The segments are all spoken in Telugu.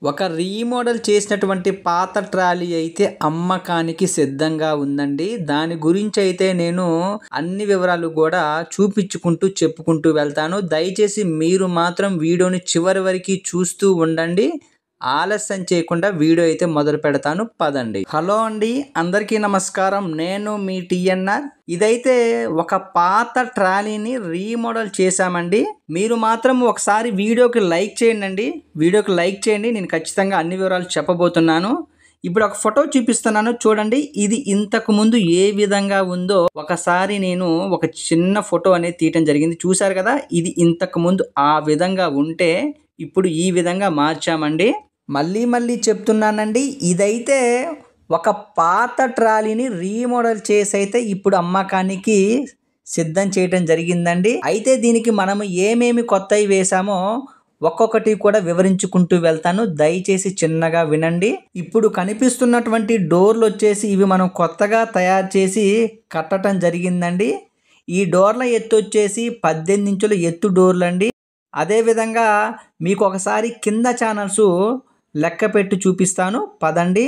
ఒక రీమోడల్ చేసినటువంటి పాత ట్రాలీ అయితే అమ్మకానికి సిద్ధంగా ఉందండి. దాని గురించి అయితే నేను అన్ని వివరాలు కూడా చూపించుకుంటూ చెప్పుకుంటూ వెళ్తాను. దయచేసి మీరు మాత్రం వీడియోని చివరి వరకు చూస్తూ ఉండండి. ఆలస్యం చేయకుండా వీడియో అయితే మొదలు పెడతాను, పదండి. హలో అండి, అందరికీ నమస్కారం. నేను మీ టీఎన్ఆర్. ఇదైతే ఒక పాత ట్రాలీని రీమోడల్ చేశామండి. మీరు మాత్రం ఒకసారి వీడియోకి లైక్ చేయండి. వీడియోకి లైక్ చేయండి. నేను ఖచ్చితంగా అన్ని వివరాలు చెప్పబోతున్నాను. ఇప్పుడు ఒక ఫోటో చూపిస్తున్నాను చూడండి. ఇది ఇంతకు ముందు ఏ విధంగా ఉందో ఒకసారి నేను ఒక చిన్న ఫోటో అనేది తీయటం జరిగింది. చూశారు కదా, ఇది ఇంతకు ముందు ఆ విధంగా ఉంటే ఇప్పుడు ఈ విధంగా మార్చామండి. మళ్ళీ చెప్తున్నానండి, ఇదైతే ఒక పాత ట్రాలీని రీమోడల్ చేసి అయితే ఇప్పుడు అమ్మకానికి సిద్ధం చేయటం జరిగిందండి. అయితే దీనికి మనము ఏమేమి కొత్తవి వేసామో ఒక్కొక్కటి కూడా వివరించుకుంటూ వెళ్తాను. దయచేసి చిన్నగా వినండి. ఇప్పుడు కనిపిస్తున్నటువంటి డోర్లు వచ్చేసి ఇవి మనం కొత్తగా తయారు చేసి కట్టడం జరిగిందండి. ఈ డోర్ల ఎత్తు వచ్చేసి 18 ఇంచుల ఎత్తు డోర్లు అండి. అదేవిధంగా మీకు ఒకసారి కింద ఛానల్స్ లెక్క పెట్టి చూపిస్తాను, పదండి.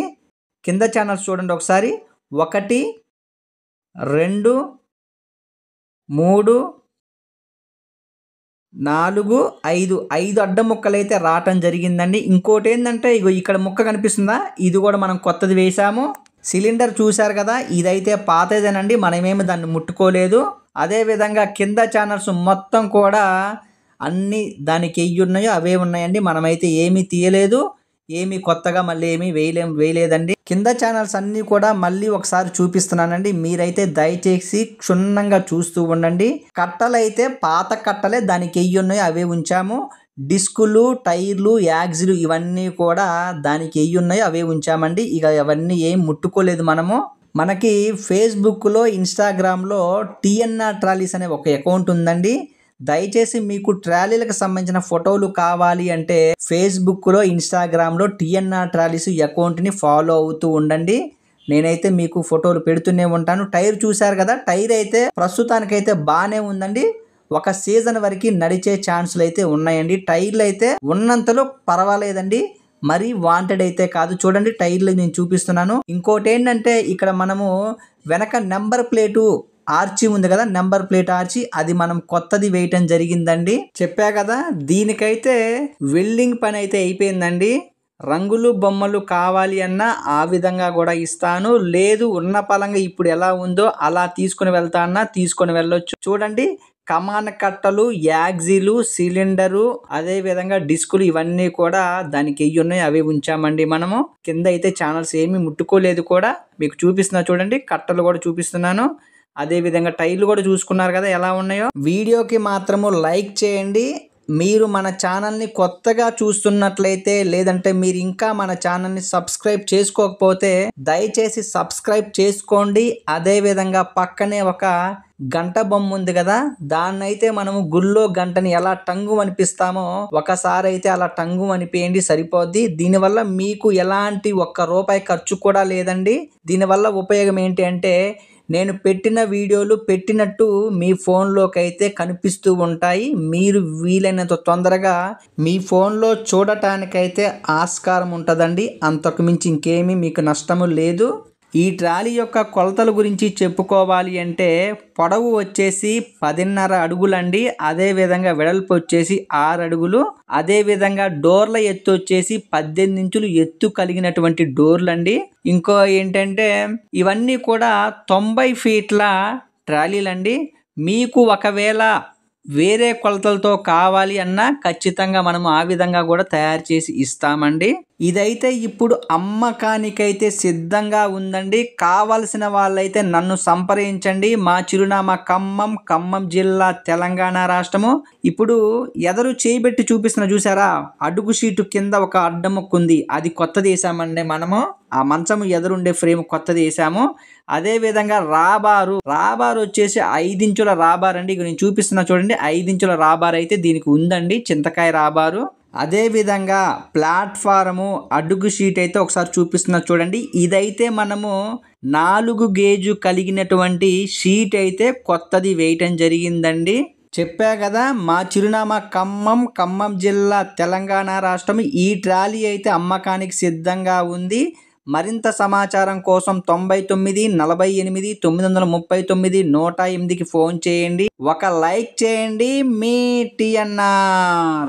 కింద ఛానల్స్ చూడండి ఒకసారి. 1 2 3 4 5 అడ్డం ముక్కలు అయితే రావటం జరిగిందండి. ఇంకోటి ఏంటంటే ఇగో ఇక్కడ ముక్క కనిపిస్తుందా, ఇది కూడా మనం కొత్తది వేసాము. సిలిండర్ చూశారు కదా, ఇదైతే పాతదేనండి, మనమేమి దాన్ని ముట్టుకోలేదు. అదేవిధంగా కింద ఛానల్స్ మొత్తం కూడా అన్నీ దానికి ఉన్నాయో అవే ఉన్నాయండి. మనమైతే ఏమీ తీయలేదు, ఏమీ కొత్తగా మళ్ళీ ఏమీ వేయలేదండి. కింద ఛానల్స్ అన్నీ కూడా మళ్ళీ ఒకసారి చూపిస్తున్నానండి. మీరైతే దయచేసి క్షుణ్ణంగా చూస్తూ ఉండండి. కట్టలు అయితే పాత కట్టలే, దానికి ఉన్నాయో అవే ఉంచాము. డిస్కులు, టైర్లు, యాక్సిలు ఇవన్నీ కూడా దానికి ఉన్నాయో అవే ఉంచామండి. ఇక అవన్నీ ఏం ముట్టుకోలేదు మనము. మనకి ఫేస్బుక్లో, ఇన్స్టాగ్రామ్లో టీఎన్ఆర్ ట్రాలీస్ అనే ఒక అకౌంట్ ఉందండి. దయచేసి మీకు ట్రాలీలకు సంబంధించిన ఫోటోలు కావాలి అంటే ఫేస్బుక్లో, ఇన్స్టాగ్రామ్లో టీఎన్ఆర్ ట్రాలీస్ అకౌంట్ని ఫాలో అవుతూ ఉండండి. నేనైతే మీకు ఫోటోలు పెడుతూనే ఉంటాను. టైర్ చూశారు కదా, టైర్ అయితే ప్రస్తుతానికైతే బాగానే ఉందండి. ఒక సీజన్ వరకు నడిచే ఛాన్సులు అయితే ఉన్నాయండి. టైర్లు అయితే ఉన్నంతలో పర్వాలేదండి, మరీ వాంటెడ్ అయితే కాదు. చూడండి టైర్లు నేను చూపిస్తున్నాను. ఇంకోటి ఏంటంటే ఇక్కడ మనము వెనక నెంబర్ ప్లేటు ఆర్చి ఉంది కదా, నెంబర్ ప్లేట్ ఆర్చి, అది మనం కొత్తది వేయటం జరిగిందండి. చెప్పా కదా, దీనికైతే వెల్డింగ్ పని అయితే అయిపోయిందండి. రంగులు బొమ్మలు కావాలి అన్నా ఆ విధంగా కూడా ఇస్తాను, లేదు ఉన్న పలంగా ఇప్పుడు ఎలా ఉందో అలా తీసుకుని వెళ్తా అన్నా తీసుకొని వెళ్ళొచ్చు. చూడండి, కమాన కట్టలు, యాక్సిలు, సిలిండరు, అదే విధంగా డిస్కులు ఇవన్నీ కూడా దానికి ఉన్నాయి అవి ఉంచామండి మనము. కింద అయితే ఛానల్స్ ఏమీ ముట్టుకోలేదు కూడా. మీకు చూపిస్తున్నా చూడండి, కట్టలు కూడా చూపిస్తున్నాను. అదే విధంగా టైర్లు కూడా చూసుకున్నారు కదా ఎలా ఉన్నాయో. వీడియోకి మాత్రము లైక్ చేయండి. మీరు మన ఛానల్ని కొత్తగా చూస్తున్నట్లయితే, లేదంటే మీరు ఇంకా మన ఛానల్ని సబ్స్క్రైబ్ చేసుకోకపోతే దయచేసి సబ్స్క్రైబ్ చేసుకోండి. అదే విధంగా పక్కనే ఒక గంట బొమ్మ ఉంది కదా, దాన్ని అయితే మనము గుళ్ళో గంటని ఎలా టంగు అనిపిస్తామో ఒకసారి అయితే అలా టంగు అనిపేయండి, సరిపోద్ది. దీనివల్ల మీకు ఎలాంటి ₹1 ఖర్చు కూడా లేదండి. దీనివల్ల ఉపయోగం ఏంటి అంటే, నేను పెట్టిన వీడియోలు పెట్టినట్టు మీ ఫోన్లోకి అయితే కనిపిస్తూ ఉంటాయి. మీరు వీలైనంత తొందరగా మీ ఫోన్లో చూడటానికైతే ఆస్కారం ఉంటుందండి. అంతకు మించి ఇంకేమీ మీకు నష్టము లేదు. ఈ ట్రాలీ యొక్క కొలతల గురించి చెప్పుకోవాలి అంటే పొడవు వచ్చేసి 10.5 అడుగులండి. అదేవిధంగా వెడల్పు వచ్చేసి 6 అడుగులు. అదేవిధంగా డోర్ల ఎత్తు వచ్చేసి 18 ఇంచులు ఎత్తు కలిగినటువంటి డోర్లండి. ఇంకో ఏంటంటే ఇవన్నీ కూడా 90 ఫీట్ల ట్రాలీలండి. మీకు ఒకవేళ వేరే కొలతలతో కావాలి అన్నా ఖచ్చితంగా మనం ఆ విధంగా కూడా తయారు చేసి ఇస్తామండి. ఇదైతే ఇప్పుడు అమ్మకానికైతే సిద్ధంగా ఉందండి. కావలసిన వాళ్ళైతే నన్ను సంప్రదించండి. మా చిరునామా ఖమ్మం జిల్లా, తెలంగాణ రాష్ట్రము. ఇప్పుడు ఎదరు చేయబెట్టి చూపిస్తున్నా చూసారా, అడుగు షీటు కింద ఒక అడ్డముక్క ఉంది, అది కొత్తది వేసామండి మనము. ఆ మంచము ఎదురుండే ఫ్రేమ్ కొత్తది వేసాము. అదే విధంగా రాబారు వచ్చేసి 5 ఇంచుల రాబార్ అండి. నేను చూపిస్తున్నా చూడండి, 5 ఇంచుల రాబార్ అయితే దీనికి ఉందండి, చింతకాయ రాబారు. అదే విధంగా ప్లాట్ఫారము అడుగు షీట్ అయితే ఒకసారి చూపిస్తున్నా చూడండి. ఇదైతే మనము 4 గేజు కలిగినటువంటి షీట్ అయితే కొత్తది వేయటం జరిగిందండి. చెప్పా కదా మా చిరునామా ఖమ్మం జిల్లా తెలంగాణ రాష్ట్రం. ఈ ట్రాలీ అయితే అమ్మకానికి సిద్ధంగా ఉంది. మరింత సమాచారం కోసం 99 48 939 108కి ఫోన్ చేయండి. ఒక లైక్ చేయండి. మీ TNR.